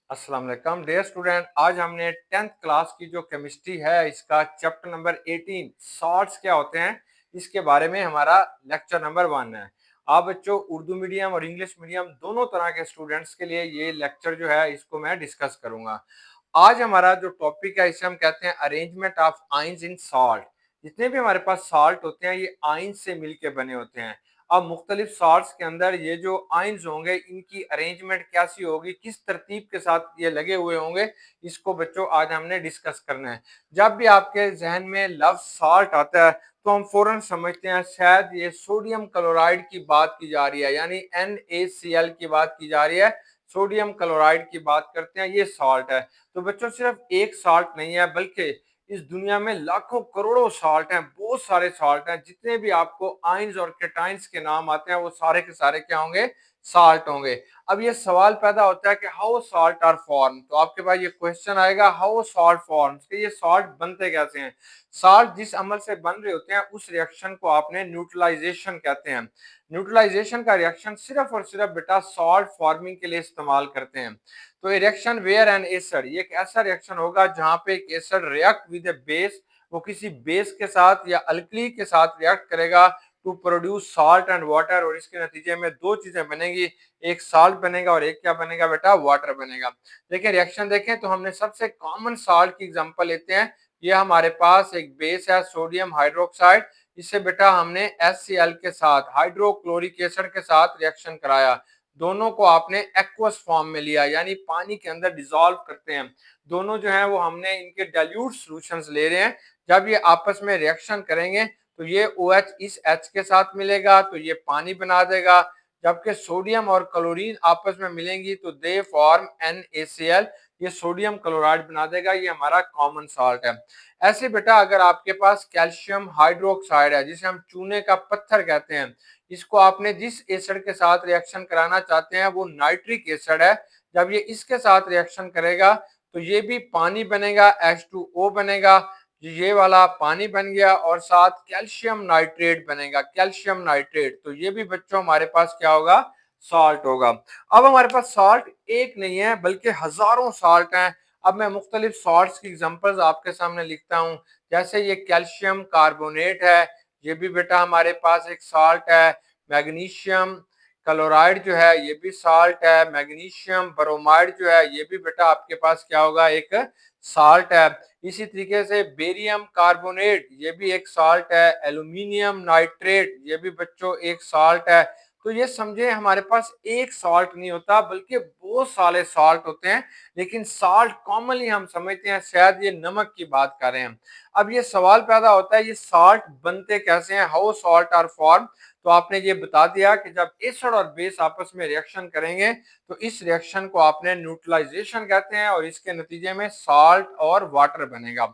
अस्सलाम वालेकुम dear student. आज हमने 10th क्लास की जो केमिस्ट्री है इसका चैप्टर नंबर 18 सॉल्ट्स क्या होते हैं इसके बारे में हमारा लेक्चर नंबर 1 है। आप बच्चों उर्दू मीडियम और इंग्लिश मीडियम दोनों तरह के स्टूडेंट्स के लिए ये लेक्चर जो है इसको मैं डिस्कस करूंगा। आज हमारा जो टॉपिक है इसे हम कहते हैं arrangement of ions in salt. जितने भी हमारे पास सॉल्ट होते हैं ये आइंस से मिलके बने होते हैं। अब मुख्तलिफ सॉल्ट्स के अंदर ये जो आइंस होंगे इनकी अरेंजमेंट कैसी होगी, किस तरतीब के साथ ये लगे हुए होंगे, इसको बच्चों आज हमने डिस्कस करना है। जब भी आपके जहन में लफ्ज सॉल्ट आता है तो हम फौरन समझते हैं शायद ये सोडियम क्लोराइड की बात की जा रही है, यानी NaCl की बात की जा रही है। सोडियम क्लोराइड की बात करते हैं, ये सॉल्ट है। तो बच्चों सिर्फ एक सॉल्ट नहीं है बल्कि इस दुनिया में लाखों करोड़ों सॉल्ट हैं, बहुत सारे सॉल्ट हैं। जितने भी आपको आइंस और केटाइंस के नाम आते हैं वो सारे के सारे क्या होंगे, सॉल्ट होंगे। अब ये सवाल पैदा होता है कि हाउ सॉल्ट आर फॉर्म, तो आपके पास ये क्वेश्चन आएगा हाउ सॉल्ट फॉर्म्स, कि ये सॉल्ट बनते कैसे हैं। सॉल्ट जिस अमल से बन रहे होते हैं उस रिएक्शन को आपने न्यूट्रलाइजेशन कहते हैं। न्यूट्रलाइजेशन का रिएक्शन सिर्फ और सिर्फ बेटा सॉल्ट फॉर्मिंग के लिए इस्तेमाल करते हैं। तो रिएक्शन वेयर एन एसिड, ये एक ऐसा रिएक्शन होगा जहां पे एक acid react with A base, वो किसी बेस के साथ या अल्कली के साथ रिएक्ट करेगा to produce salt and water, और इसके नतीजे में दो चीजें बनेगी, एक सॉल्ट बनेगा और एक क्या बनेगा बेटा, वाटर बनेगा। लेकिन रिएक्शन देखें तो हमने सबसे कॉमन सॉल्ट की एग्जांपल लेते हैं। ये हमारे पास एक बेस है सोडियम हाइड्रोक्साइड, इससे बेटा हमने HCl के साथ हाइड्रोक्लोरिक एसिड के साथ रिएक्शन कराया। दोनों को आपने एक्वस फॉर्म में लिया, यानी पानी के अंदर डिसॉल्व करते हैं। दोनों जो है वो हमने इनके डाइल्यूट सॉल्यूशंस ले रहे हैं। जब ये आपस में रिएक्शन करेंगे तो ये OH इस H के साथ मिलेगा तो ये पानी बना देगा, जबकि सोडियम और क्लोरीन आपस में मिलेंगी तो दे फॉर्म NaCl, ये सोडियम क्लोराइड बना देगा। ये हमारा कॉमन सॉल्ट है। ऐसे बेटा अगर आपके पास कैल्शियम हाइड्रोक्साइड है जिसे हम चूने का पत्थर कहते हैं, इसको आपने जिस एसिड के साथ रिएक्शन कराना चाहते हैं वो नाइट्रिक एसिड है। जब ये इसके साथ रिएक्शन करेगा तो ये भी पानी बनेगा, H2O बनेगा, ये वाला पानी बन गया, और साथ कैल्शियम नाइट्रेट बनेगा, कैल्शियम नाइट्रेट। तो ये भी बच्चों हमारे पास क्या होगा, सॉल्ट होगा। अब हमारे पास सॉल्ट एक नहीं है बल्कि हजारों सॉल्ट हैं। अब मैं मुख्तलिफ सॉल्ट्स की एग्जांपल्स आपके सामने लिखता हूँ। जैसे ये कैल्शियम कार्बोनेट है, ये भी बेटा हमारे पास एक सॉल्ट है। मैग्नीशियम क्लोराइड जो है ये भी सॉल्ट है। मैग्नीशियम ब्रोमाइड जो है ये भी बेटा आपके पास क्या होगा, एक सॉल्ट है। इसी तरीके से बेरियम कार्बोनेट ये भी एक सॉल्ट है। एल्यूमिनियम नाइट्रेट ये भी बच्चों एक सॉल्ट है। तो ये समझे हमारे पास एक सॉल्ट नहीं होता बल्कि बहुत सारे सॉल्ट होते हैं। लेकिन सॉल्ट कॉमनली हम समझते हैं शायद ये नमक की बात कर रहे हैं। अब ये सवाल पैदा होता है ये सॉल्ट बनते कैसे हैं, हाउ सॉल्ट आर फॉर्म। तो आपने ये बता दिया कि जब एसिड और बेस आपस में रिएक्शन करेंगे तो इस रिएक्शन को आपने न्यूट्रलाइजेशन कहते हैं और इसके नतीजे में सॉल्ट और वाटर बनेगा।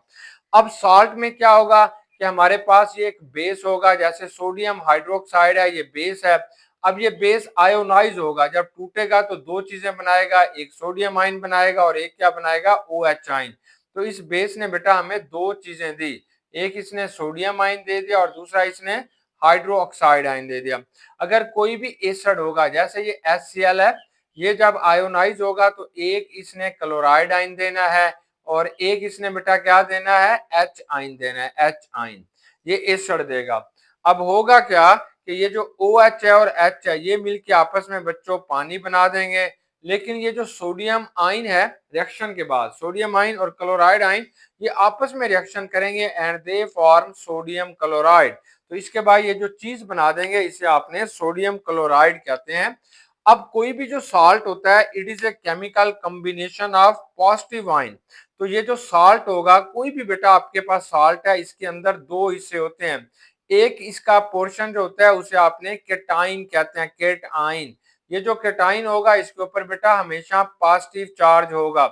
अब सॉल्ट में क्या होगा कि हमारे पास ये एक बेस होगा, जैसे सोडियम हाइड्रोक्साइड है ये बेस है। अब ये बेस आयोनाइज होगा, जब टूटेगा तो दो चीजें बनाएगा, एक सोडियम आयन बनाएगा और एक क्या बनाएगा, OH आयन। तो इस बेस ने बेटा हमें दो चीजें दी, एक इसने सोडियम आयन दे दिया और दूसरा इसने हाइड्रो ऑक्साइड आयन दे दिया। अगर कोई भी एसिड होगा जैसे ये HCl है, ये जब आयोनाइज होगा तो एक इसने क्लोराइड आयन देना है और एक इसने बेटा क्या देना है, H आयन देना है, H आयन ये एसिड देगा। अब होगा क्या कि ये जो OH है और H है ये मिलके आपस में बच्चों पानी बना देंगे। लेकिन ये जो सोडियम आयन है रिएक्शन के बाद सोडियम आयन और क्लोराइड आयन ये आपस में रिएक्शन करेंगे and they form sodium chloride. तो इसके बाद ये जो चीज बना देंगे इसे आपने सोडियम क्लोराइड कहते हैं। अब कोई भी जो साल्ट होता है it is a chemical combination of positive ion. तो ये जो साल्ट होगा, कोई भी बेटा आपके पास साल्ट है इसके अंदर दो हिस्से होते हैं। एक इसका पोर्शन जो होता है उसे आपने केटाइन कहते हैं, केट आइन। ये जो केटाइन होगा इसके ऊपर बेटा हमेशा पॉजिटिव चार्ज होगा।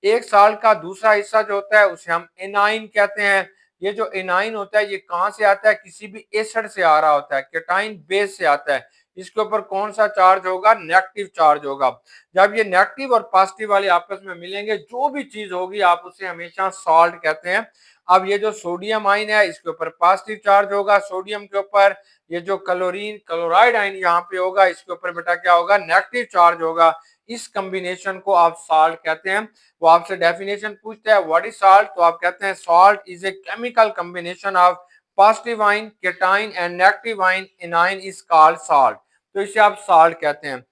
एक साल्ट का दूसरा हिस्सा जो होता है उसे हम एनाइन कहते हैं। ये जो एनाइन होता है ये कहां से आता है, किसी भी एसिड से आ रहा होता है, केटाइन बेस से आता है। इसके ऊपर कौन सा चार्ज होगा, नेगेटिव चार्ज होगा। जब ये नेगेटिव और पॉजिटिव वाले आपस में मिलेंगे, जो भी चीज होगी आप उसे हमेशा सॉल्ट कहते हैं। अब ये जो सोडियम आयन है इसके ऊपर पॉजिटिव चार्ज होगा सोडियम के ऊपर, ये जो क्लोरीन क्लोराइड आयन यहाँ पे होगा इसके ऊपर बेटा क्या होगा, नेगेटिव चार्ज होगा। इस कॉम्बिनेशन को आप साल्ट कहते हैं। वो आपसे डेफिनेशन पूछता है व्हाट इज साल्ट, तो आप कहते हैं salt is a chemical combination of positive ion cation and negative ion A9 is called salt. तो इसे आप साल्ट कहते हैं।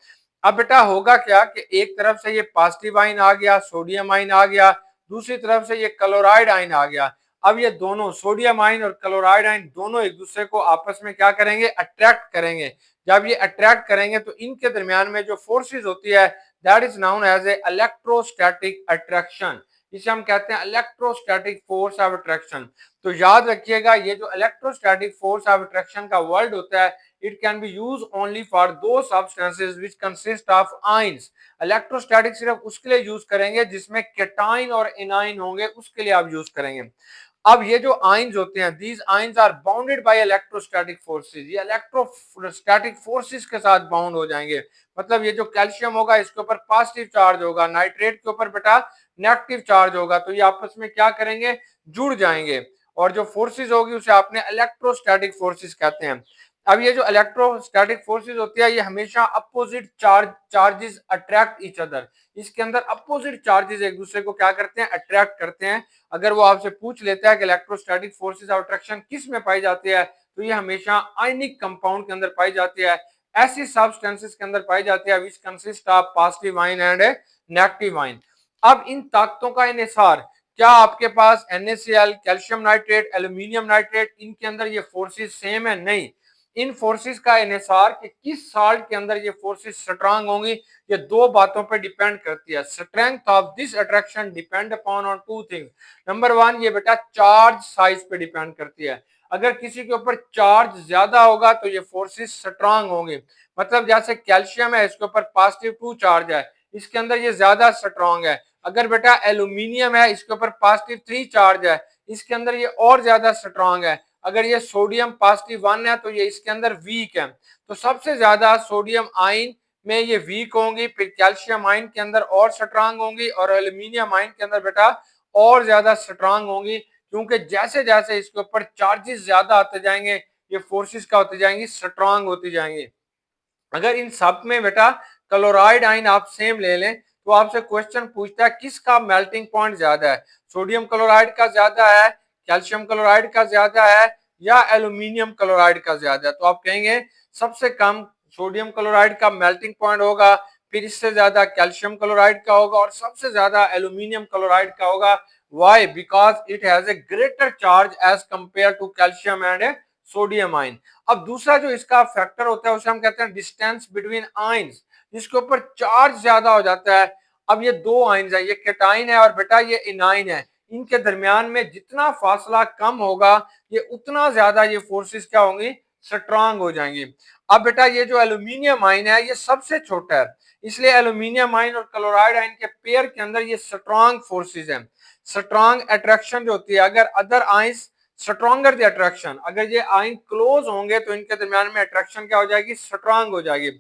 अब बेटा होगा क्या कि एक तरफ से ये पॉजिटिव आयन आ गया, सोडियम आयन आ गया, दूसरी तरफ से ये क्लोराइड आयन आ गया। अब ये दोनों सोडियम आयन और क्लोराइड आयन दोनों एक दूसरे को आपस में क्या करेंगे, अट्रैक्ट करेंगे। जब ये अट्रैक्ट करेंगे तो इनके दरमियान में जो फोर्सेस होती है that is known as a electrostatic attraction. इसे हम कहते हैं इलेक्ट्रोस्टैटिक फोर्स ऑफ अट्रैक्शन। तो याद रखिएगा ये जो इलेक्ट्रोस्टैटिक फोर्स ऑफ अट्रैक्शन का वर्ड होता है it can be used only for those substances which consist of ions। Electrostatic सिर्फ उसके लिए यूज करेंगे जिसमें केटाइन और एनाइन होंगे, उसके लिए आप यूज करेंगे। अब ये जो आयंस होते हैं these ions are bounded by electrostatic forces, ये इलेक्ट्रोस्टैटिक फोर्सेस के साथ बाउंड हो जाएंगे। मतलब ये जो कैल्शियम होगा इसके ऊपर पॉजिटिव चार्ज होगा, नाइट्रेट के ऊपर बेटा नेगेटिव चार्ज होगा, तो ये आपस में क्या करेंगे, जुड़ जाएंगे। और जो फोर्सेस होगी उसे आपने इलेक्ट्रोस्टैटिक फोर्सेस कहते हैं। अब ये जो इलेक्ट्रोस्टैटिक फोर्सेस होती है ये हमेशा opposite charges attract each other. इसके अंदर अपोजिट चार्जेस एक दूसरे को क्या करते हैं, अट्रैक्ट करते हैं। अगर वो आपसे पूछ लेता है कि इलेक्ट्रोस्टैटिक फोर्सेस ऑफ अट्रैक्शन किस में पाई जाती है, तो ये हमेशा आयनिक कंपाउंड के अंदर पाई जाती है, ऐसी सब्सटेंसेस के अंदर पाई जाती है which consist of positive ion and negative ion. अब इन ताकतों का इन्हिसार, क्या आपके पास NaCl, calcium nitrate, aluminium nitrate, इनके अंदर ये फोर्सेस सेम है? नहीं। इन फोर्सेस का इन्हिसार कि किस साल्ट के अंदर ये फोर्सेस स्ट्रांग होंगी, ये दो बातों पे डिपेंड करती है। Strength of this attraction depend upon on two things. Number one, ये बेटा चार्ज साइज पे डिपेंड करती है। अगर किसी के ऊपर चार्ज ज्यादा होगा तो ये फोर्सेस स्ट्रांग होंगे। मतलब जैसे कैल्शियम है इसके ऊपर +2 चार्ज है, इसके अंदर ये ज्यादा स्ट्रांग है। अगर बेटा एल्यूमिनियम है इसके ऊपर +3 चार्ज है, इसके अंदर ये और ज्यादा स्ट्रांग है। अगर ये सोडियम +1 है तो ये इसके अंदर वीक है। तो सबसे ज्यादा सोडियम आयन में ये वीक होंगी, फिर कैल्शियम आयन के अंदर और स्ट्रांग होंगी, और एल्यूमिनियम आयन के अंदर बेटा और ज्यादा स्ट्रांग होंगी। क्योंकि जैसे जैसे इसके ऊपर चार्जेस ज्यादा आते जाएंगे ये फोर्सेस क्या होती जाएंगी, स्ट्रांग होती जाएंगी। अगर इन सब में बेटा क्लोराइड आयन आप सेम ले लें तो आपसे क्वेश्चन पूछता है किसका मेल्टिंग पॉइंट ज्यादा है, सोडियम क्लोराइड का ज्यादा है, कैल्शियम क्लोराइड का ज्यादा है, या एल्यूमिनियम क्लोराइड का ज्यादा है। तो आप कहेंगे सबसे कम सोडियम क्लोराइड का मेल्टिंग पॉइंट होगा, फिर इससे ज्यादा कैल्शियम क्लोराइड का होगा, और सबसे ज्यादा एल्यूमिनियम क्लोराइड का होगा। Why? Because it has a greater charge as compare to calcium and sodium ion. अब दूसरा जो इसका फैक्टर होता है उसे हम कहते हैं डिस्टेंस बिटवीन आयंस, जिसके ऊपर चार्ज ज्यादा हो जाता है। अब ये दो आयंस है, ये केटाइन है और बेटा ये इनाइन है, इनके दरमियान में जितना फासला कम होगा ये उतना ज्यादा ये फोर्सेस क्या होंगी, स्ट्रांग हो जाएंगी। अब बेटा ये जो एल्यूमिनियम आयन है ये सबसे छोटा है, इसलिए एल्यूमिनियम आयन और क्लोराइड आयन के पेयर के अंदर ये स्ट्रांग फोर्सेस है। स्ट्रांग अट्रैक्शन जो होती है, अगर other ions stronger the attraction, अगर ये आयन क्लोज होंगे तो इनके दरमियान में अट्रैक्शन क्या हो जाएगी, स्ट्रांग हो जाएगी।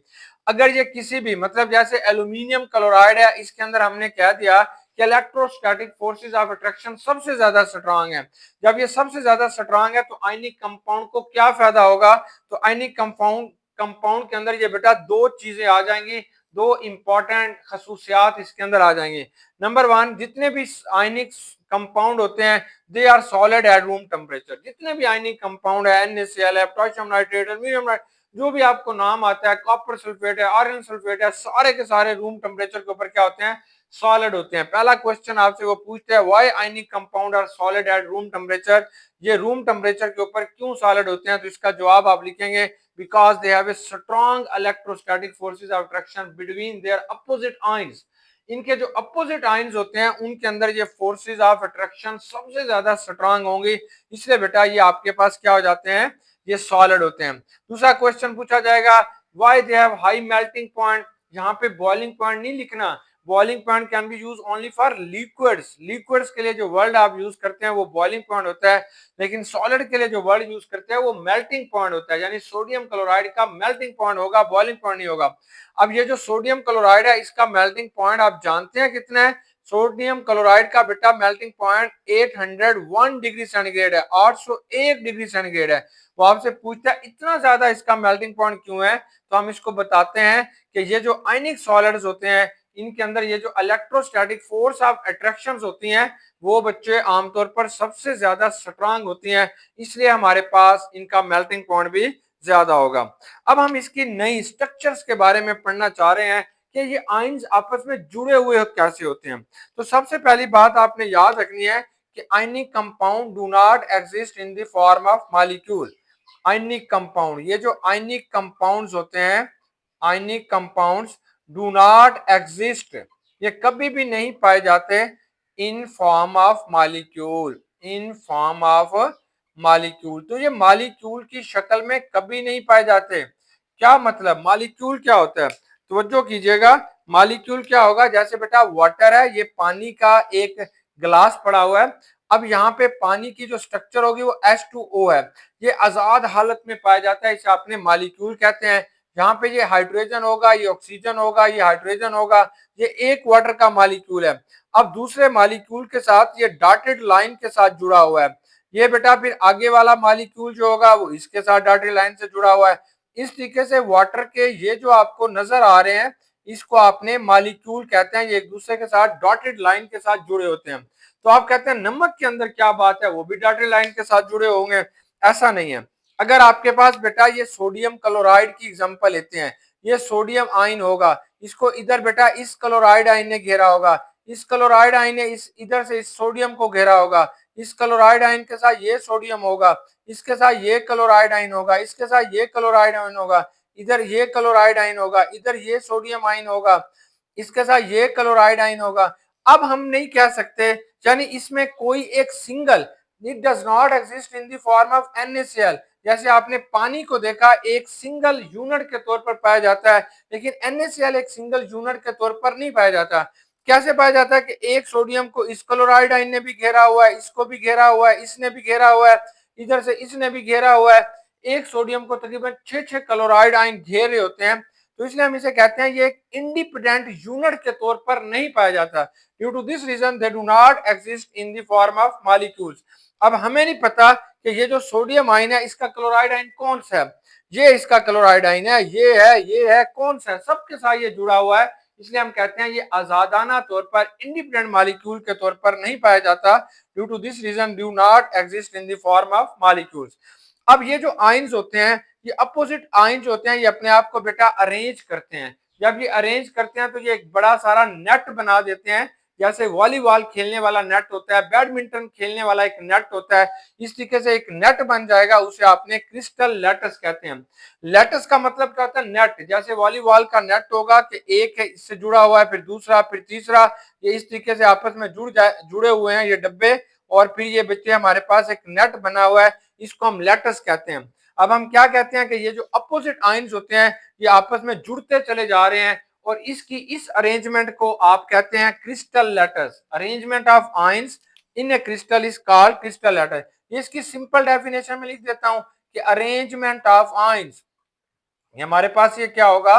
अगर ये किसी भी मतलब जैसे एल्यूमिनियम क्लोराइड है, इसके अंदर हमने कह दिया कि इलेक्ट्रोस्टैटिक फोर्सेस ऑफ अट्रैक्शन सबसे ज्यादा स्ट्रांग है। जब ये सबसे ज्यादा स्ट्रांग है तो आयनिक कंपाउंड को क्या फायदा होगा, तो आयनिक कंपाउंड के अंदर ये बेटा दो चीजें आ जाएंगी, दो इंपॉर्टेंट खसूसियात इसके अंदर आ जाएंगी। नंबर वन, जितने भी आयनिक कंपाउंड होते हैं they are solid at room temperature. जितने भी आयनिक कंपाउंड है, NaCl है, पोटेशियम नाइट्रेट, एल्यूमिनियम नाइट्रेट, जो भी आपको नाम आता है, कॉपर सल्फेट है, आयरन सल्फेट है, सारे के सारे रूम टेम्परेचर के ऊपर क्या होते हैं, सॉलिड होते हैं। पहला क्वेश्चन आपसे वो पूछते हैं why ionic compound are solid at room temperature, ये रूम टेम्परेचर के ऊपर क्यों सॉलिड होते हैं, तो इसका जवाब आप लिखेंगे because they have a strong electrostatic forces of attraction between their opposite ions. इनके जो अपोजिट आयंस होते हैं उनके अंदर ये फोर्सेस ऑफ अट्रैक्शन सबसे ज्यादा स्ट्रांग होंगी, इसलिए बेटा ये आपके पास क्या हो जाते हैं, ये सॉलिड होते हैं। दूसरा क्वेश्चन पूछा जाएगा why they have high melting point, यहाँ पे बॉइलिंग पॉइंट नहीं लिखना, boiling point can be use only for liquids. Liquids के लिए जो वर्ड आप यूज करते हैं वो बॉइलिंग पॉइंट होता है, लेकिन सॉलिड के लिए जो वर्ड यूज करते हैं वो मेल्टिंग पॉइंट होता है, यानी सोडियम क्लोराइड का मेल्टिंग पॉइंट होगा, बॉइलिंग पॉइंट नहीं होगा। अब ये जो सोडियम क्लोराइड है इसका मेल्टिंग पॉइंट आप जानते हैं कितना है? सोडियम क्लोराइड का बेटा मेल्टिंग पॉइंट 801 डिग्री सेंटीग्रेड है, 801 डिग्री सेंटीग्रेड है। वो आपसे पूछता है इतना ज्यादा इसका मेल्टिंग पॉइंट क्यों है, तो हम इसको बताते हैं कि ये जो आयनिक सॉलिड्स होते हैं इनके अंदर ये जो इलेक्ट्रोस्टैटिक फोर्स ऑफ अट्रैक्शन होती हैं वो बच्चे आमतौर पर सबसे ज्यादा स्ट्रांग होती हैं, इसलिए हमारे पास इनका मेल्टिंग पॉइंट भी ज्यादा होगा। अब हम इसकी नई स्ट्रक्चर्स के बारे में पढ़ना चाह रहे हैं कि ये आयंस आपस में जुड़े हुए कैसे होते हैं। तो सबसे पहली बात आपने याद रखनी है कि ionic compound do not exist in the form of molecule. Ionic compound, ये जो आयनिक कंपाउंड्स होते हैं, ionic compounds do not exist, ये कभी भी नहीं पाए जाते in form of molecule, in form of molecule. तो ये मॉलिक्यूल की शक्ल में कभी नहीं पाए जाते। क्या मतलब, मॉलिक्यूल क्या होता है? तवज्जो कीजिएगा, मॉलिक्यूल क्या होगा? जैसे बेटा वाटर है, ये पानी का एक गिलास पड़ा हुआ है। अब यहाँ पे पानी की जो स्ट्रक्चर होगी वो H2O है, ये आजाद हालत में पाया जाता है, इसे आपने मॉलिक्यूल कहते हैं। यहाँ पे ये हाइड्रोजन होगा, ये ऑक्सीजन होगा, ये हाइड्रोजन होगा, ये एक वाटर का मॉलिक्यूल है। अब दूसरे मॉलिक्यूल के साथ ये डॉटेड लाइन के साथ जुड़ा हुआ है, ये बेटा फिर आगे वाला मॉलिक्यूल जो होगा वो इसके साथ डॉटेड लाइन से जुड़ा हुआ है। इस तरीके से वाटर के ये जो आपको नजर आ रहे हैं इसको आपने मॉलिक्यूल कहते हैं, ये एक दूसरे के साथ डॉटेड लाइन के साथ जुड़े होते हैं। तो आप कहते हैं नमक के अंदर क्या बात है, वो भी डॉटेड लाइन के साथ जुड़े होंगे? ऐसा नहीं है। अगर आपके पास बेटा ये सोडियम क्लोराइड की एग्जांपल लेते हैं, ये सोडियम आयन होगा, इसको इधर बेटा इस क्लोराइड आयन ने घेरा होगा, इस क्लोराइड आयन ने इस इधर से इस सोडियम को घेरा होगा, इस क्लोराइड आयन के साथ ये सोडियम होगा, इसके साथ ये क्लोराइड आयन होगा, इसके साथ ये क्लोराइड आयन होगा, इधर ये क्लोराइड आयन होगा, इधर ये सोडियम आयन होगा, इसके साथ ये क्लोराइड आयन होगा। अब हम नहीं कह सकते, यानी इसमें कोई एक single, it does not exist in the form of NaCl। जैसे आपने पानी को देखा एक सिंगल यूनिट के तौर पर पाया जाता है, लेकिन NaCl एक सिंगल यूनिट के तौर पर नहीं पाया जाता। कैसे पाया जाता है कि एक सोडियम को इस क्लोराइड आयन ने भी घेरा हुआ है, इसको भी घेरा हुआ है, इसने भी घेरा हुआ है, इधर से इसने भी घेरा हुआ है। एक सोडियम को तकरीबन 6 क्लोराइड आयन घेरे होते हैं, तो इसलिए हम इसे कहते हैं ये एक इंडिपेंडेंट यूनिट के तौर पर नहीं पाया जाता। Due to this reason they do not exist in the form of molecules. अब हमें नहीं पता कि ये जो सोडियम आयन है इसका क्लोराइड आयन कौन सा है, ये इसका क्लोराइड आयन है, ये है, कौन सा है, सबके साथ ये जुड़ा हुआ है, इसलिए हम कहते हैं ये आजादाना तौर पर इंडिपेंडेंट मॉलिक्यूल के तौर पर नहीं पाया जाता। Due to this reason do not exist in the form of molecules. अब ये जो आयन्स होते हैं, ये अपोजिट आयन्स होते हैं, ये अपने आप को बेटा अरेंज करते हैं। जब ये अरेंज करते हैं तो ये एक बड़ा सारा नेट बना देते हैं, जैसे वॉलीबॉल खेलने वाला नेट होता है, बैडमिंटन खेलने वाला एक नेट होता है, इस तरीके से एक नेट बन जाएगा, उसे आपने क्रिस्टल लैटिस कहते हैं। लैटिस का मतलब क्या होता है? नेट। जैसे वॉलीबॉल का नेट होगा कि एक है इससे जुड़ा हुआ है, फिर दूसरा, फिर तीसरा, ये इस तरीके से आपस में जुड़े हुए हैं ये डब्बे, और फिर ये बच्चे हमारे पास एक नेट बना हुआ है, इसको हम लैटिस कहते हैं। अब हम क्या कहते हैं कि ये जो अपोजिट आयन्स होते हैं ये आपस में जुड़ते चले जा रहे हैं, और इसकी इस अरेंजमेंट को आप कहते हैं crystal lattice. Arrangement of ions in A crystal is called crystal lattice. ये इसकी सिंपल डेफिनेशन में लिख देता हूं कि अरेंजमेंट ऑफ आयन्स, ये हमारे पास ये क्या होगा,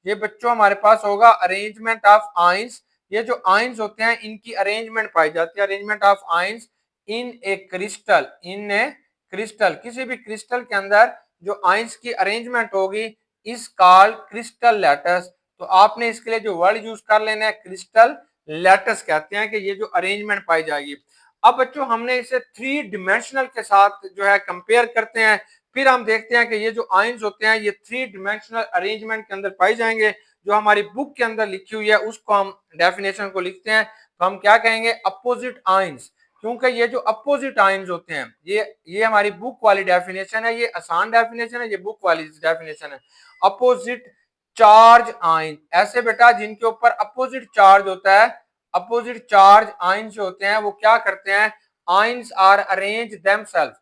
ये बच्चों हमारे पास होगा अरेंजमेंट ऑफ आयन्स। ये जो आयन्स होते हैं इनकी अरेंजमेंट पाई जाती है, arrangement of ions in A crystal, in A crystal, किसी भी क्रिस्टल के अंदर जो आयन्स की अरेंजमेंट होगी इस कॉल्ड क्रिस्टल लैटिस। तो आपने इसके लिए जो वर्ड यूज कर लेना है क्रिस्टल लैटिस कहते हैं कि ये जो अरेंजमेंट पाई जाएगी। अब बच्चों हमने इसे 3 डिमेंशनल के साथ जो है कंपेयर करते हैं, फिर हम देखते हैं कि ये जो आयन्स होते हैं ये 3 डिमेंशनल अरेंजमेंट के अंदर पाई जाएंगे। जो हमारी बुक के अंदर लिखी हुई है उसको हम डेफिनेशन को लिखते हैं, तो हम क्या कहेंगे, अपोजिट आयन्स। क्योंकि ये जो अपोजिट आयन्स होते हैं ये हमारी बुक वाली डेफिनेशन है, ये आसान डेफिनेशन है, ये बुक वाली डेफिनेशन है। अपोजिट चार्ज आयन, ऐसे बेटा जिनके ऊपर अपोजिट चार्ज होता है, अपोजिट चार्ज आयन्स जो होते हैं वो क्या करते हैं, ions are arrange themself,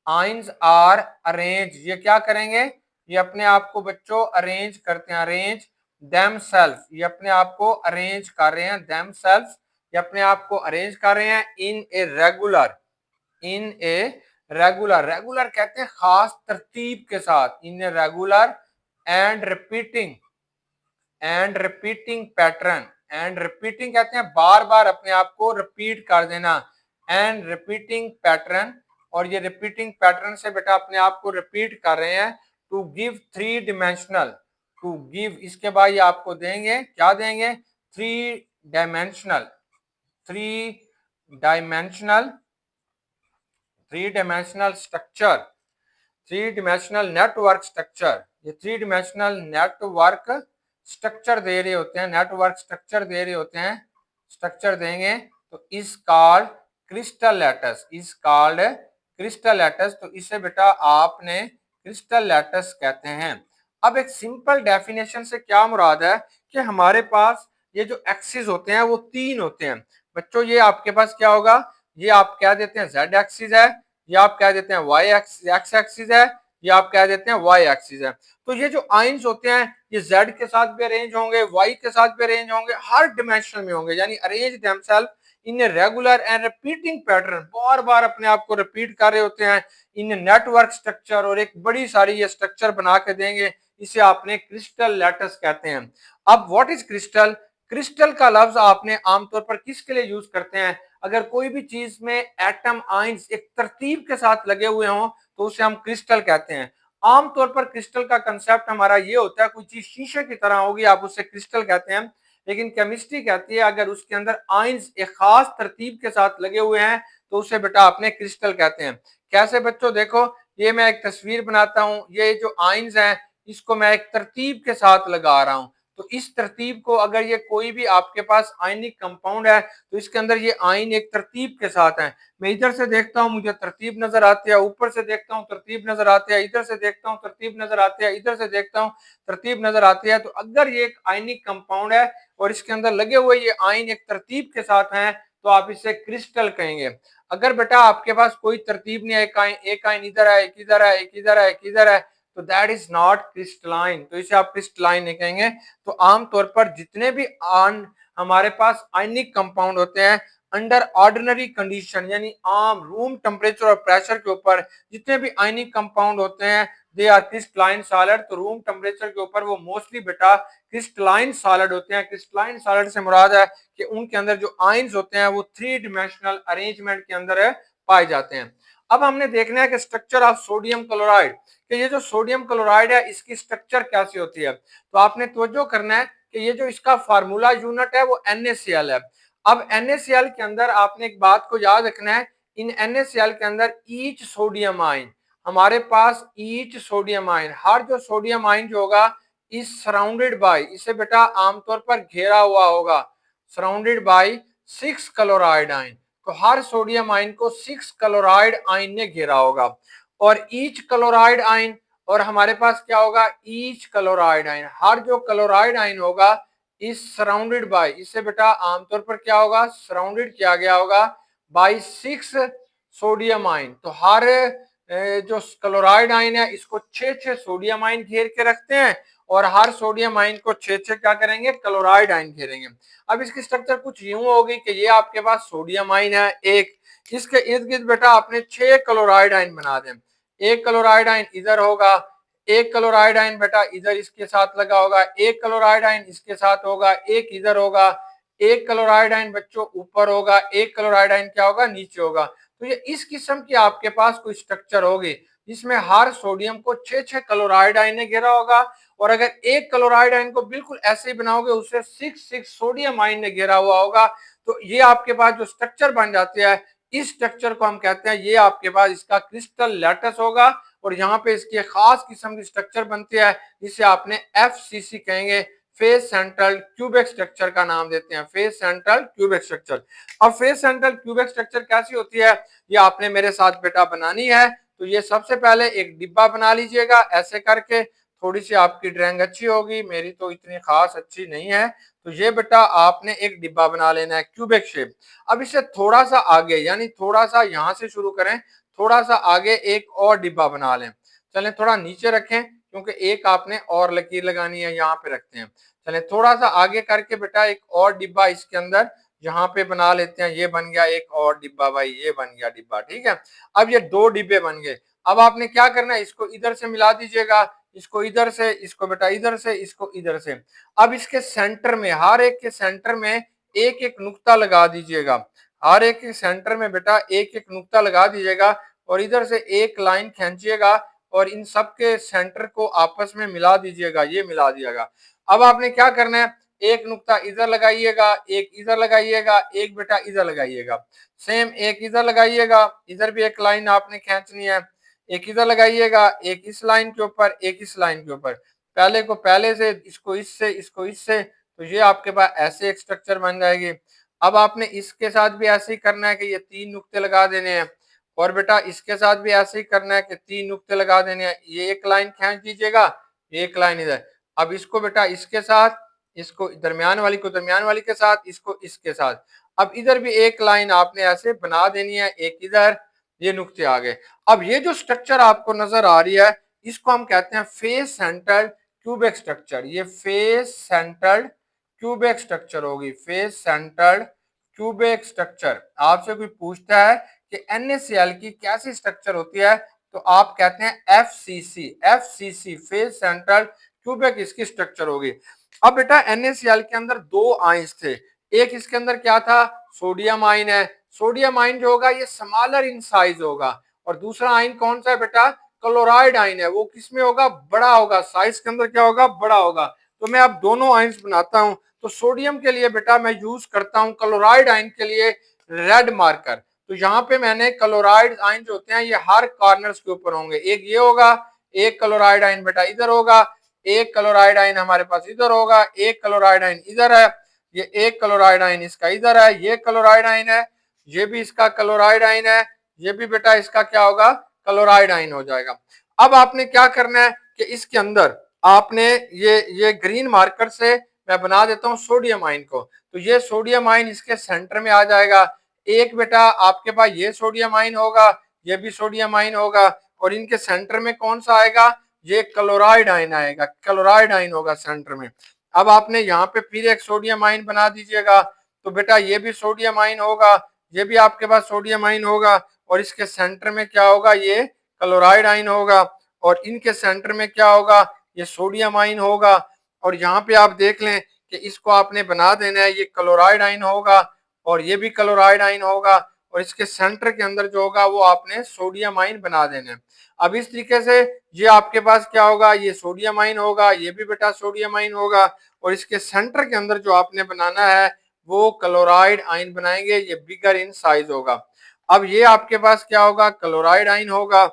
ions are arrange, ये क्या करेंगे, ये अपने आप को बच्चों अरेंज करते हैं, अरेंज themselves, ये अपने आप को अरेंज कर रहे हैं, themselves ये अपने आप को अरेंज कर रहे हैं इन ए रेगुलर, रेगुलर कहते हैं खास तरतीब के साथ, in a regular and repeating pattern, and repeating कहते हैं बार बार अपने आप को रिपीट कर देना, एंड रिपीटिंग पैटर्न, और ये रिपीटिंग पैटर्न से बेटा अपने आप को रिपीट कर रहे हैं to give three dimensional, to give इसके बाद ये आपको देंगे, क्या देंगे, three dimensional, three dimensional three dimensional structure, three dimensional network structure, ये थ्री डिमेंशनल नेटवर्क स्ट्रक्चर दे रहे होते हैं, नेटवर्क स्ट्रक्चर दे रहे होते हैं, स्ट्रक्चर देंगे तो इस कॉल्ड क्रिस्टल लैटिस, इस कॉल्ड क्रिस्टल लैटिस, तो इसे बेटा आपने क्रिस्टल लैटिस कहते हैं। अब एक सिंपल डेफिनेशन से क्या मुराद है कि हमारे पास ये जो एक्सिस होते हैं वो तीन होते हैं बच्चों, ये आपके पास क्या होगा, ये आप कह देते हैं जेड एक्सिस है, ये आप कह देते हैं वाई एक्स एक्सिस है, ये आप कह देते हैं वाई एक्सिस है। तो ये जो आइंस होते हैं ये जेड के साथ भी अरेंज होंगे, वाई के साथ भी अरेंज होंगे, हर डिमेंशन में होंगे, यानी arrange themselves in regular and repeating pattern, बार बार अपने आप को रिपीट कर रहे होते हैं इन नेटवर्क स्ट्रक्चर, और एक बड़ी सारी ये स्ट्रक्चर बना के देंगे, इसे आपने क्रिस्टल लैटिस कहते हैं। अब व्हाट इज क्रिस्टल, क्रिस्टल का लफ्ज आपने आमतौर पर किसके लिए यूज करते हैं, अगर कोई भी चीज में एटम आइंस एक तरतीब के साथ लगे हुए हों तो उसे हम क्रिस्टल कहते हैं। आमतौर पर क्रिस्टल का कंसेप्ट हमारा ये होता है कोई चीज शीशे की तरह होगी आप उसे क्रिस्टल कहते हैं, लेकिन केमिस्ट्री कहती है अगर उसके अंदर आइंस एक खास तरतीब के साथ लगे हुए हैं तो उसे बेटा अपने क्रिस्टल कहते हैं। कैसे बच्चों, देखो ये मैं एक तस्वीर बनाता हूं, ये जो आइंस हैं इसको मैं एक तरतीब के साथ लगा रहा हूं, तो इस तरतीब को अगर ये कोई भी आपके पास आयनिक कंपाउंड है तो इसके अंदर ये आयन एक तरतीब के साथ है, मैं इधर से देखता हूं मुझे तरतीब नजर आती है, ऊपर से देखता हूं तरतीब नजर आती है, इधर से देखता हूं तरतीब नजर आती है, इधर से देखता हूं तरतीब नजर आती है, तो अगर ये एक आयनिक कंपाउंड है और इसके अंदर लगे हुए ये आयन एक तरतीब के साथ हैं तो आप इसे क्रिस्टल कहेंगे। अगर बेटा आपके पास कोई तरतीब नहीं है, एक आयन इधर है, एक इधर है, एक इधर है, एक इधर है, तो दैट इज नॉट क्रिस्टलाइन, तो इसे आप क्रिस्टलाइन नहीं कहेंगे। तो आमतौर पर जितने भी हमारे पास आयनिक कंपाउंड होते हैं अंडर ऑर्डिनरी कंडीशन, यानी आम रूम टेम्परेचर और प्रेशर के ऊपर जितने भी आयनिक कंपाउंड होते हैं दे आर क्रिस्टलाइन सॉलिड, तो रूम टेम्परेचर के ऊपर वो मोस्टली बेटा क्रिस्टलाइन सॉलिड होते हैं। क्रिस्टलाइन सॉलिड से मुराद है कि उनके अंदर जो आयंस होते हैं वो थ्री डिमेंशनल अरेंजमेंट के अंदर पाए जाते हैं। अब हमने देखना है कि स्ट्रक्चर ऑफ सोडियम क्लोराइड, कि ये जो सोडियम क्लोराइड है इसकी स्ट्रक्चर कैसी होती है, तो आपने तवज्जो करना है कि ये जो इसका फार्मूला यूनिट है वो NaCl है। अब NaCl के अंदर आपने एक बात को याद रखना है, इन NaCl के अंदर ईच सोडियम आयन, हमारे पास ईच सोडियम आयन, हर जो सोडियम आयन जो होगा इज सराउंडेड बाय, इसे बेटा आमतौर पर घेरा हुआ होगा, सराउंडेड बाय 6 क्लोराइड आयन, तो हर सोडियम आयन को 6 क्लोराइड आयन ने घेरा होगा, और ईच क्लोराइड आयन, और हमारे पास क्या होगा ईच क्लोराइड आयन, हर जो क्लोराइड आयन होगा इज सराउंडेड बाय, इससे बेटा आमतौर पर क्या होगा सराउंडेड किया गया होगा बाय 6 सोडियम आयन, तो हर जो क्लोराइड आयन है इसको 6 सोडियम आयन घेर के रखते हैं, और हर सोडियम आयन को 6 क्या करेंगे क्लोराइड आयन घेरेंगे। अब इसकी स्ट्रक्चर कुछ यूं होगी कि ये आपके पास सोडियम आयन है एक, इसके इर्द गिर्द बेटा आपने 6 क्लोराइड आयन बना दें, एक क्लोराइड आयन इधर होगा, एक क्लोराइड आयन बेटा इधर इसके साथ लगा होगा, एक क्लोराइड आयन इसके साथ होगा, एक इधर होगा, एक क्लोराइड आयन बच्चों ऊपर होगा, एक क्लोराइड आयन क्या होगा नीचे होगा। तो ये इस किस्म की आपके पास कोई स्ट्रक्चर होगी जिसमें हर सोडियम को 6 क्लोराइड आयन ने घेरा होगा, और अगर एक क्लोराइड आयन को बिल्कुल ऐसे ही बनाओगे उसे 6 सोडियम आयन ने घेरा हुआ होगा, तो ये आपके पास जो स्ट्रक्चर बन जाती है इस स्ट्रक्चर को हम कहते हैं, ये आपके पास इसका क्रिस्टल लैटिस होगा, और यहाँ पे इसकी खास किस्म की स्ट्रक्चर बनती है जिसे आपने FCC कहेंगे, फेस सेंट्रल क्यूबिक स्ट्रक्चर का नाम देते हैं, फेस सेंट्रल क्यूबिक स्ट्रक्चर। अब फेस सेंट्रल क्यूबिक स्ट्रक्चर कैसी होती है ये आपने मेरे साथ बेटा बनानी है, तो ये सबसे पहले एक डिब्बा बना लीजिएगा ऐसे करके, थोड़ी सी आपकी ड्राइंग अच्छी होगी, मेरी तो इतनी खास अच्छी नहीं है, तो ये बेटा आपने एक डिब्बा बना लेना है क्यूबिक शेप। अब इसे थोड़ा सा आगे, यानी थोड़ा सा यहाँ से शुरू करें, थोड़ा सा आगे एक और डिब्बा बना लें, चलें थोड़ा नीचे रखें क्योंकि एक आपने और लकीर लगानी है, यहाँ पे रखते हैं। चले थोड़ा सा आगे करके बेटा एक और डिब्बा इसके अंदर यहाँ पे बना लेते हैं। ये बन गया एक और डिब्बा भाई, ये बन गया डिब्बा, ठीक है। अब ये दो डिब्बे बन गए। अब आपने क्या करना है, इसको इधर से मिला दीजिएगा, इसको इधर से, इसको बेटा इधर से, इसको इधर से। अब इसके सेंटर में, हर एक के सेंटर में एक एक नुक्ता लगा दीजिएगा। हर एक के सेंटर में बेटा एक एक नुक्ता लगा दीजिएगा और इधर से एक लाइन खींचिएगा और इन सब के सेंटर को आपस में मिला दीजिएगा। ये मिला दिएगा। अब आपने क्या करना है, एक नुक्ता इधर लगाइएगा, एक इधर लगाइएगा, एक बेटा इधर लगाइएगा, सेम एक इधर लगाइएगा, इधर भी एक लाइन आपने खींचनी है, एक इधर लगाइएगा, एक इस लाइन के ऊपर, एक इस लाइन के ऊपर, पहले को पहले से, इसको इससे, इसको इससे, तो ये आपके पास ऐसे एक स्ट्रक्चर बन जाएगी। अब आपने इसके साथ भी ऐसे ही करना है कि ये तीन नुक्ते लगा देने हैं और बेटा इसके साथ भी ऐसे ही करना है कि तीन नुक्ते लगा देने हैं। ये एक लाइन खींच दीजिएगा, एक लाइन इधर। अब इसको बेटा इसके साथ, इसको दरमियान वाली को दरमियान वाली के साथ, इसको इसके साथ। अब इधर भी एक लाइन आपने ऐसे बना देनी है, एक इधर, ये नुक्ते आ गए। अब ये जो स्ट्रक्चर आपको नजर आ रही है, इसको हम कहते हैं फेस सेंटर्ड क्यूबिक स्ट्रक्चर। ये फेस सेंटर्ड क्यूबिक स्ट्रक्चर होगी, फेस सेंटर्ड क्यूबिक स्ट्रक्चर। आपसे कोई पूछता है कि NaCl की कैसी स्ट्रक्चर होती है, तो आप कहते हैं FCC, FCC face central cubic इसकी स्ट्रक्चर होगी। अब बेटा NaCl के अंदर दो आयंस थे, एक इसके अंदर क्या था, सोडियम आयन है। सोडियम आयन जो होगा ये स्मॉलर इन साइज होगा, और दूसरा आयन कौन सा है बेटा, क्लोराइड आयन है। वो किसमें होगा, बड़ा होगा, साइज के अंदर क्या होगा, बड़ा होगा। तो मैं अब दोनों आयंस बनाता हूं। तो सोडियम के लिए बेटा मैं यूज करता हूं क्लोराइड आयन के लिए रेड मार्कर। तो यहाँ पे मैंने क्लोराइड आयन जो होते हैं ये हर कॉर्नर्स के ऊपर होंगे। एक ये होगा, एक क्लोराइड आयन बेटा इधर होगा, एक क्लोराइड आयन हमारे पास इधर होगा, एक क्लोराइड आयन इधर है, ये एक क्लोराइड आयन इसका इधर है, ये क्लोराइड आयन है, ये भी इसका क्लोराइड आयन है, ये भी बेटा इसका क्या होगा, क्लोराइड आयन हो जाएगा। अब आपने क्या करना है कि इसके अंदर आपने ये ग्रीन मार्कर से मैं बना देता हूं सोडियम आयन को। तो ये सोडियम आयन इसके सेंटर में आ जाएगा। एक बेटा आपके पास ये सोडियम आयन होगा, ये भी सोडियम आयन होगा, और इनके सेंटर में कौन सा आएगा, ये क्लोराइड आयन आएगा, क्लोराइड आयन होगा सेंटर में। अब आपने यहाँ पे फिर एक सोडियम आयन बना दीजिएगा। तो बेटा ये भी सोडियम आयन होगा, ये भी आपके पास सोडियम आयन होगा, और इसके सेंटर में क्या होगा, ये क्लोराइड आयन होगा, और इनके सेंटर में क्या होगा, ये सोडियम आयन होगा। और यहाँ पे आप देख लें कि इसको आपने बना देना है, ये क्लोराइड आयन होगा और ये भी क्लोराइड आयन होगा, और इसके सेंटर के अंदर जो होगा वो आपने सोडियम आयन बना देना है। अब इस तरीके से ये आपके पास क्या होगा, ये सोडियम आयन होगा, ये भी बेटा सोडियम आयन होगा, और इसके सेंटर के अंदर जो आपने बनाना है वो क्लोराइड आयन बनाएंगे, ये बिगर इन साइज होगा। अब ये आपके पास क्या होगा, क्लोराइड आयन होगा,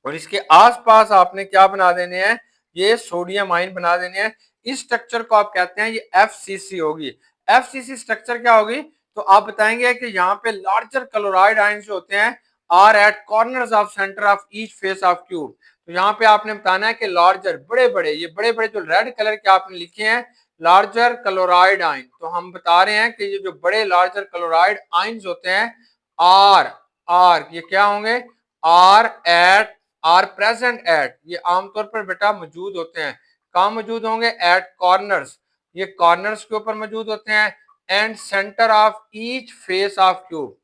और इसके आसपास आपने क्या बना देने हैं, ये सोडियम आयन बना देने हैं। इस स्ट्रक्चर को आप कहते हैं ये FCC होगी। FCC स्ट्रक्चर क्या होगी, तो आप बताएंगे कि यहाँ पे लार्जर क्लोराइड आयन जो होते हैं are at corners of centre of each face of cube. तो यहाँ पे आपने बताना है कि लार्जर, बड़े बड़े, ये बड़े बड़े जो रेड कलर के आपने लिखे हैं लार्जर क्लोराइड आयन, तो हम बता रहे हैं कि ये जो बड़े लार्जर क्लोराइड आयन होते हैं आर आर ये क्या होंगे, are at, are present at, ये आमतौर पर बेटा मौजूद होते हैं, कहाँ मौजूद होंगे, एट कॉर्नर्स, ये कॉर्नर्स के ऊपर मौजूद होते हैं, and centre of each face of cube,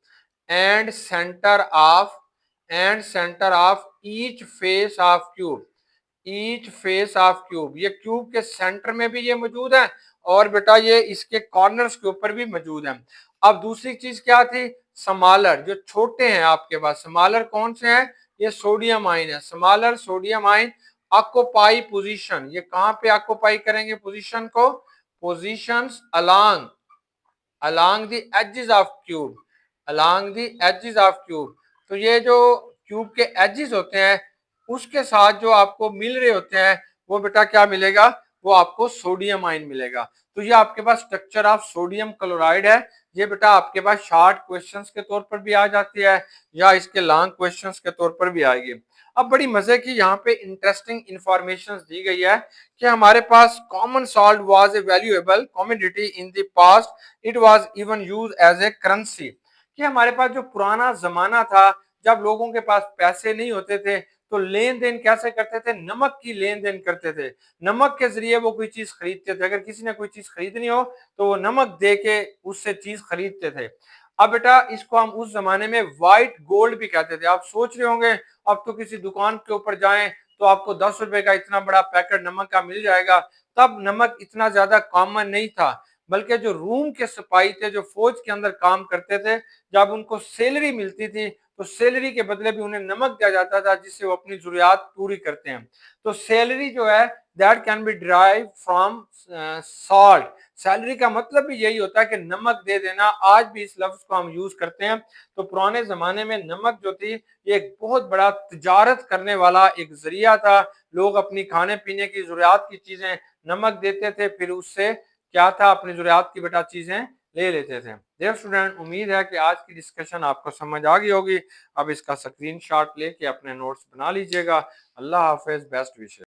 and centre of, and centre of each face of cube, each face of cube, ये क्यूब के सेंटर में भी ये मौजूद है, और बेटा ये इसके कॉर्नर्स के ऊपर भी मौजूद है। अब दूसरी चीज क्या थी, स्मॉलर, जो छोटे हैं आपके पास, स्मॉलर कौन से हैं, ये सोडियम आयन है, smaller sodium ion occupy position, ये कहां पे ऑक्युपाई करेंगे पोजीशन को, positions along, along the edges of cube, along the edges of cube. तो ये जो क्यूब के एजेस होते हैं उसके साथ जो आपको मिल रहे होते हैं वो बेटा क्या मिलेगा, वो आपको सोडियम आयन मिलेगा। तो ये आपके पास स्ट्रक्चर ऑफ सोडियम क्लोराइड है। ये बेटा आपके पास शॉर्ट क्वेश्चंस के तौर पर भी आ जाती है या इसके लॉन्ग क्वेश्चंस के तौर पर भी आएगी। अब बड़ी मजे की यहाँ पे इंटरेस्टिंग इंफॉर्मेशन दी गई है कि हमारे पास common salt was a valuable commodity in the past, it was even use as a currency. कि हमारे पास जो पुराना जमाना था जब लोगों के पास पैसे नहीं होते थे तो लेन देन कैसे करते थे, नमक की लेन देन करते थे, नमक के जरिए वो कोई चीज खरीदते थे। अगर किसी ने कोई चीज खरीदनी हो तो वो नमक दे के उससे चीज खरीदते थे। अब बेटा इसको हम उस जमाने में व्हाइट गोल्ड भी कहते थे। आप सोच रहे होंगे अब तो किसी दुकान के ऊपर जाएं तो आपको 10 रुपए का इतना बड़ा पैकेट नमक का मिल जाएगा। तब नमक इतना ज्यादा कॉमन नहीं था, बल्कि जो रूम के सिपाही थे, जो फौज के अंदर काम करते थे, जब उनको सैलरी मिलती थी तो सैलरी के बदले भी उन्हें नमक दिया जाता था, जिससे वो अपनी जरूरियात पूरी करते हैं। तो सैलरी जो है that can be derive from salt. Salary का मतलब भी यही होता है कि नमक दे देना। आज भी इस लफ्ज को हम यूज करते हैं। तो पुराने जमाने में नमक जो थी ये एक बहुत बड़ा तिजारत करने वाला एक जरिया था। लोग अपनी खाने पीने की जरूरियात की चीजें नमक देते थे, फिर उससे क्या था अपनी जरूरियात की बेटा चीजें ले लेते थे। डियर स्टूडेंट, उम्मीद है कि आज की डिस्कशन आपको समझ आ गई होगी। अब इसका स्क्रीनशॉट लेके अपने नोट्स बना लीजिएगा। अल्लाह हाफिज, बेस्ट विशेस।